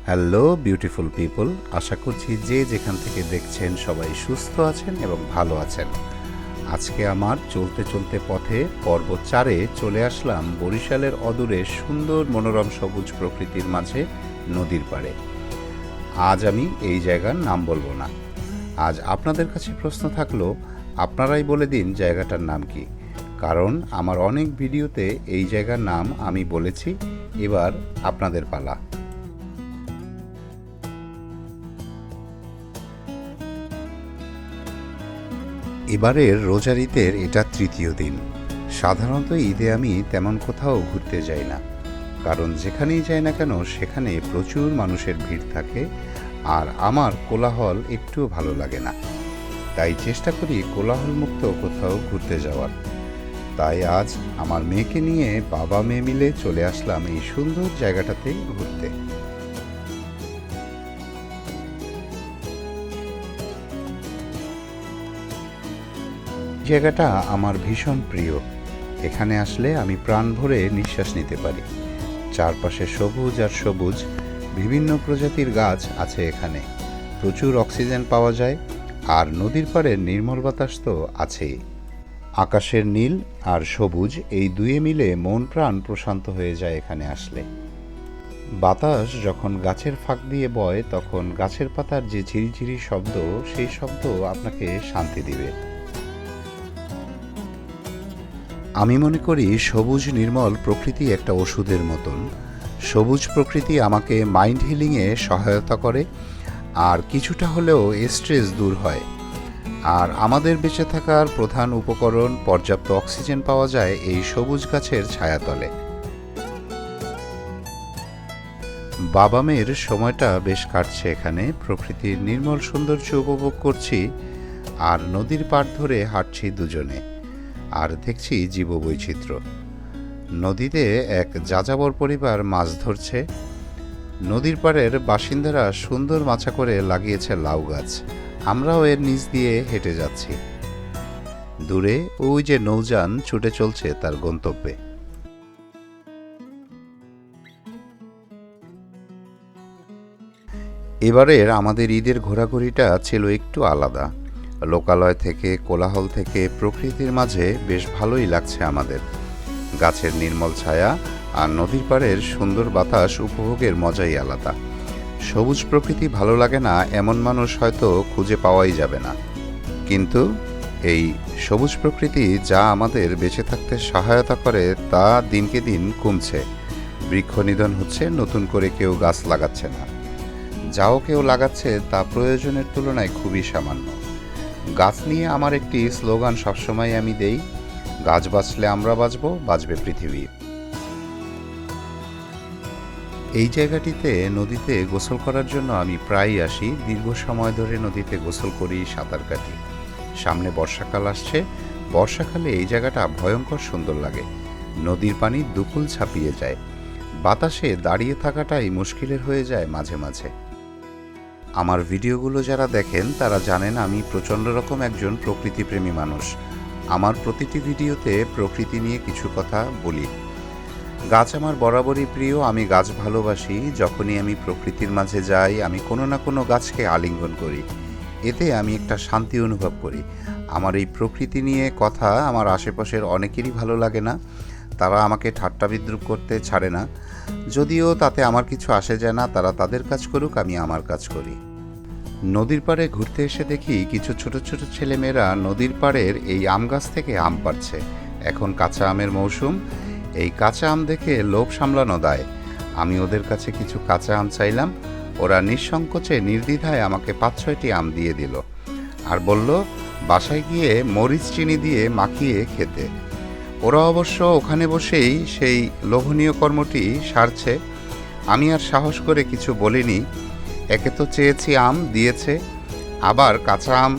Hello beautiful people, আশা করছি যে যেখান থেকে দেখছেন সবাই সুস্থ আছেন এবং ভালো আছেন। আজকে আমার চলতে চলতে পথে পর্ব 4-এ চলে আসলাম বরিশালের অদূরে সুন্দর মনোরম সবুজ প্রকৃতির মাঝে নদীর পাড়ে। আজ আমি এই জায়গার নাম বলবো না। আজ আপনাদের কাছে প্রশ্ন থাকলো, আপনারাই বলে দিন জায়গাটার নাম কি। কারণ আমার অনেক ভিডিওতে এই জায়গার নাম আমি বলেছি, এবার আপনাদের পালা। এবারের রোজার ঈদের এটা তৃতীয় দিন। সাধারণত ঈদে আমি তেমন কোথাও ঘুরতে যাই না, কারণ যেখানেই যাই না কেন সেখানে প্রচুর মানুষের ভিড় থাকে, আর আমার কোলাহল একটুও ভালো লাগে না। তাই চেষ্টা করি কোলাহলমুক্ত কোথাও ঘুরতে যাওয়ার। তাই আজ আমার মেয়েকে নিয়ে বাবা মেয়ে মিলে চলে আসলাম এই সুন্দর জায়গাটাতে ঘুরতে। জায়গাটা আমার ভীষণ প্রিয়। এখানে আসলে আমি প্রাণ ভরে নিঃশ্বাস নিতে পারি। চারপাশে সবুজ আর সবুজ, বিভিন্ন প্রজাতির গাছ আছে এখানে। প্রচুর অক্সিজেন পাওয়া যায়, আর নদীর পাড়ের নির্মল বাতাস তো আছেই। আকাশের নীল আর সবুজ এই দুয়ে মিলে মন প্রাণ প্রশান্ত হয়ে যায় এখানে আসলে। বাতাস যখন গাছের ফাঁক দিয়ে বয় তখন গাছের পাতার যে ঝিরিঝিরি শব্দ, সেই শব্দ আপনাকে শান্তি দিবে। আমি মনে করি সবুজ নির্মল প্রকৃতি একটা ওষুধের মতন। সবুজ প্রকৃতি আমাকে মাইন্ড হিলিংয়ে সহায়তা করে, আর কিছুটা হলেও স্ট্রেস দূর হয়। আর আমাদের বেঁচে থাকার প্রধান উপকরণ পর্যাপ্ত অক্সিজেন পাওয়া যায় এই সবুজ গাছের ছায়াতলে। বাবা মেয়ের সময়টা বেশ কাটছে এখানে, প্রকৃতির নির্মল সৌন্দর্য উপভোগ করছি, আর নদীর পাড় ধরে হাঁটছি দুজনে, আর দেখছি জীববৈচিত্র্য। নদীতে এক যাযাবর পরিবার মাছ ধরছে। নদীর পাড়ের বাসিন্দারা সুন্দর মাচা করে লাগিয়েছে লাউ গাছ। আমরাও এর নিচ দিয়ে হেঁটে যাচ্ছি। দূরে ওই যে নৌযান ছুটে চলছে তার গন্তব্যে। এবারের আমাদের ঈদের ঘোরাঘুরিটা ছিল একটু আলাদা। লোকালয় থেকে, কোলাহল থেকে প্রকৃতির মাঝে বেশ ভালোই লাগছে আমাদের। গাছের নির্মল ছায়া আর নদীর পাড়ের সুন্দর বাতাস উপভোগের মজাই আলাদা। সবুজ প্রকৃতি ভালো লাগে না এমন মানুষ হয়তো খুঁজে পাওয়াই যাবে না। কিন্তু এই সবুজ প্রকৃতি যা আমাদের বেঁচে থাকতে সহায়তা করে তা দিনকে দিন কমছে। বৃক্ষ নিধন হচ্ছে, নতুন করে কেউ গাছ লাগাচ্ছে না। যাও কেউ লাগাচ্ছে তা প্রয়োজনের তুলনায় খুবই সামান্য। গাছ নিয়ে আমার একটি স্লোগান সবসময় আমি দেই, গাছ বাঁচলে আমরা বাঁচব, বাঁচবে পৃথিবী। এই জায়গাটিতে নদীতে গোসল করার জন্য আমি প্রায়ই আসি। দীর্ঘ সময় ধরে নদীতে গোসল করি, সাঁতার কাটি। সামনে বর্ষাকাল আসছে। বর্ষাকালে এই জায়গাটা ভয়ঙ্কর সুন্দর লাগে। নদীর পানি দুকুল ছাপিয়ে যায়। বাতাসে দাঁড়িয়ে থাকাটাই মুশকিলের হয়ে যায় মাঝে মাঝে। আমার ভিডিওগুলো যারা দেখেন তারা জানেন আমি প্রচণ্ড রকম একজন প্রকৃতিপ্রেমী মানুষ। আমার প্রতিটি ভিডিওতে প্রকৃতি নিয়ে কিছু কথা বলি। গাছ আমার বরাবরই প্রিয়, আমি গাছ ভালোবাসি। যখনই আমি প্রকৃতির মাঝে যাই আমি কোনো না কোনো গাছকে আলিঙ্গন করি। এতে আমি একটা শান্তি অনুভব করি। আমার এই প্রকৃতি নিয়ে কথা আমার আশেপাশের অনেকেরই ভালো লাগে না। তারা আমাকে ঠাট্টা বিদ্রূপ করতে ছাড়ে না। যদিও তাতে আমার কিছু আসে যায় না, তারা তাদের কাজ করুক, আমি আমার কাজ করি। নদীর পাড়ে ঘুরতে এসে দেখি কিছু ছোট ছোট ছেলেমেয়েরা নদীর পাড়ের এই আম গাছ থেকে আম পাড়ছে। এখন কাঁচা আমের মৌসুম। এই কাঁচা আম দেখে লোভ সামলানো দায়। আমি ওদের কাছে কিছু কাঁচা আম চাইলাম। ওরা নিঃসংকোচে নির্দ্বিধায় আমাকে 5-6টি আম দিয়ে দিল, আর বলল বাসায় গিয়ে মরিচ চিনি দিয়ে মাখিয়ে খেতে। ওরা অবশ্য ওখানে বসেই সেই লোভনীয় কর্মটি সারছে। আমি আর সাহস করে কিছু বলিনি। একে তো চেয়েছি আম, দিয়েছে, আবার কাঁচা আম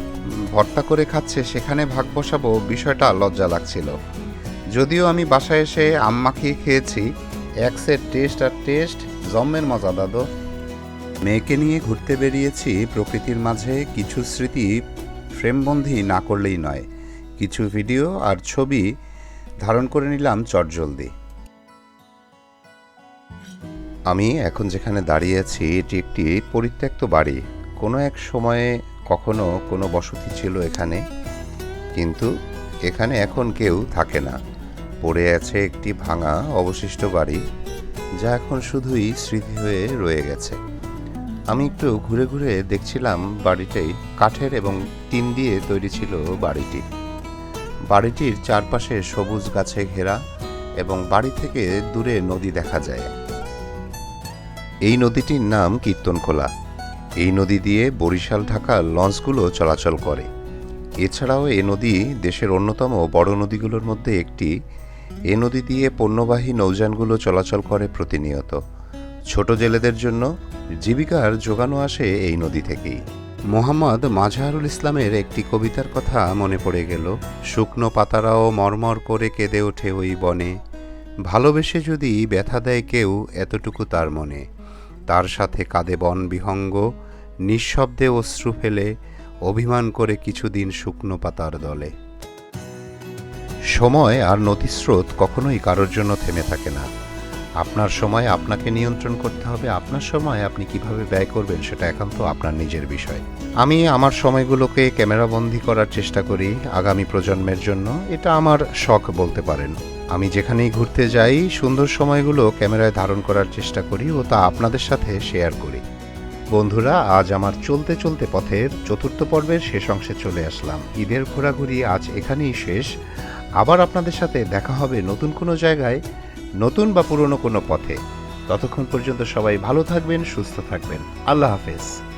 ভর্তা করে খাচ্ছে, সেখানে ভাগ বসাবো বিষয়টা লজ্জা লাগছিল। যদিও আমি বাসায় এসে আম মাখিয়ে খেয়েছি, এক সেট টেস্ট আর টেস্ট, জম্মের মজা দাদু। মেয়েকে নিয়ে ঘুরতে বেরিয়েছি প্রকৃতির মাঝে। কিছু স্মৃতি ফ্রেমবন্দি না করলেই নয়। কিছু ভিডিও আর ছবি ধারণ করে নিলাম চটজলদি। আমি এখন যেখানে দাঁড়িয়ে আছি এটি একটি পরিত্যক্ত বাড়ি। কোনো এক সময়ে কখনো কোনো বসতি ছিল এখানে, কিন্তু এখানে এখন কেউ থাকে না। পড়ে আছে একটি ভাঙা অবশিষ্ট বাড়ি, যা এখন শুধুই স্মৃতি হয়ে রয়ে গেছে। আমি একটু ঘুরে ঘুরে দেখছিলাম বাড়িটাই কাঠের এবং টিন দিয়ে তৈরি ছিল বাড়িটি। বাড়িটির চারপাশে সবুজ গাছে ঘেরা এবং বাড়ি থেকে দূরে নদী দেখা যায়। এই নদীটির নাম কীর্তনখোলা। এই নদী দিয়ে বরিশাল ঢাকা লঞ্চগুলো চলাচল করে। এছাড়াও এ নদী দেশের অন্যতম বড় নদীগুলোর মধ্যে একটি। এ নদী দিয়ে পণ্যবাহী নৌযানগুলো চলাচল করে প্রতিনিয়ত। ছোট জেলেদের জন্য জীবিকার যোগানো আসে এই নদী থেকেই। মোহাম্মদ মাজহারুল ইসলামের একটি কবিতার কথা মনে পড়ে গেল। শুকনো পাতারাও মরমর করে কেঁদে ওঠে ওই বনে, ভালোবেসে যদি ব্যথা দেয় কেউ এতটুকু তার মনে। তার সাথে কাঁদে বন বিহঙ্গ, নিঃশব্দে অশ্রু ফেলে, অভিমান করে কিছুদিন শুকনো পাতার দলে। সময় আর নদীস্রোত কখনোই কারোর জন্য থেমে থাকে না। আপনার সময় আপনাকে নিয়ন্ত্রণ করতে হবে। আপনার সময় আপনি কিভাবে ব্যয় করবেন সেটা একান্ত আপনার নিজের বিষয়। আমি আমার সময়গুলোকে ক্যামেরাবন্দি করার চেষ্টা করি আগামী প্রজন্মের জন্য। এটা আমার শখ বলতে পারেন। আমি যেখানেই ঘুরতে যাই সুন্দর সময়গুলো ক্যামেরায় ধারণ করার চেষ্টা করি ও তা আপনাদের সাথে শেয়ার করি। বন্ধুরা, আজ আমার চলতে চলতে পথের চতুর্থ পর্বের শেষ অংশে চলে আসলাম। ঈদের ঘোরাঘুরি আজ এখানেই শেষ। আবার আপনাদের সাথে দেখা হবে নতুন কোনো জায়গায়, নতুন বা পুরনো কোনো পথে। ততক্ষণ পর্যন্ত সবাই ভালো থাকবেন, সুস্থ থাকবেন। আল্লাহ হাফেজ।